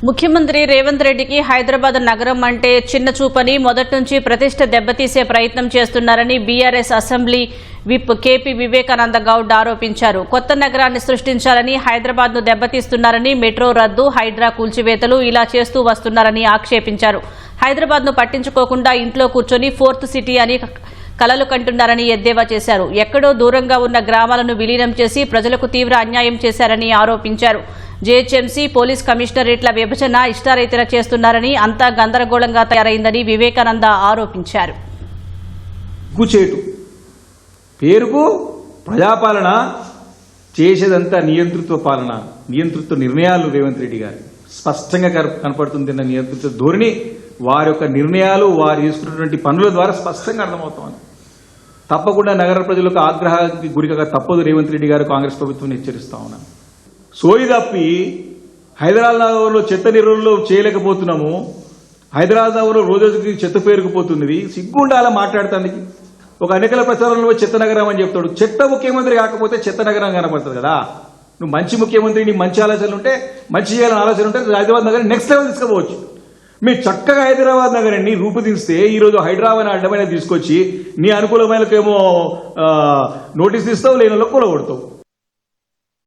ముఖ్యమంత్రి రేవంత్ రెడ్డికి హైదరాబాద్ నగరం అంటే చిన్న చూపని మొదటి నుంచి ప్రతిష్ట దెబ్బతీసే ప్రయత్నం చేస్తున్నారని BRS assembly whip KP Vivekananda Goud ఆరోపించారు. కొత్త నగరాన్ని సృష్టించాలని హైదరాబాద్ ను దెబ్బతీస్తున్నారని, మెట్రో రద్దు, హైడ్రా కూల్చివేతలు ఇలా చేస్తూ వస్తున్నారని ఆక్షేపించారు. హైదరాబాద్ ను పట్టించుకోకుండా ఇంట్లో కూర్చొని ఫోర్త్ సిటీ అని కలలు కంటున్నారని ఎద్దేవా చేశారు. ఎక్కడో దూరంగా ఉన్న గ్రామాలను విలీనం చేసి ప్రజలకు తీవ్ర అన్యాయం చేశారని ఆరోపించారు. జేహెచ్ఎంసీ పోలీస్ కమిషనరేట్ల విభజన ఇష్టారీతిన చేస్తున్నారని, అంతా గందరగోళంగా తయారైందని వివేకానంద ఆరోపించారు. పేరుకు ప్రజాపాలన, చేసేదంతా నియంతృత్వ పాలన, నియంతృత్వ నిర్ణయాలు. రేవంత్ రెడ్డి గారు స్పష్టంగా కనపడుతుంది. నియంతృత్వ ధోరణి వారి యొక్క నిర్ణయాలు, వారు చేసుకున్నటువంటి పనుల ద్వారా స్పష్టంగా అర్థమవుతోంది. తప్పకుండా నగర ప్రజలకు ఆగ్రహానికి గురిగా తప్పదు. రేవంత్ రెడ్డి గారు కాంగ్రెస్ ప్రభుత్వం హెచ్చరిస్తా ఉన్నాను. సోయి తప్పి హైదరాబాద్లో చెత్త నిర్వహణలో చేయలేకపోతున్నాము. హైదరాబాద్లో రోజుకి చెత్త పేరుకుపోతున్నది. సిగ్గుండాలా మాట్లాడుతుంది. ఒక ఎన్నికల ప్రచారంలో చెత్త నగరం అని చెప్తాడు. చెత్త ముఖ్యమంత్రి కాకపోతే చెత్త నగరం కనపడుతుంది కదా. నువ్వు మంచి ముఖ్యమంత్రి, నీ మంచి ఆలోచనలు ఉంటే, మంచి చేయాలని ఆలోచన ఉంటే హైదరాబాద్ నగరం నెక్స్ట్ లెవెల్ తీసుకోవచ్చు. మీరు చక్కగా హైదరాబాద్ నగరాన్ని రూపుదిస్తే ఈరోజు హైదరాబాద్ అడ్డమైన తీసుకొచ్చి నీ అనుకూలమైనకేమో నోటీస్ ఇస్తావు, లేని కూలగొడతావు.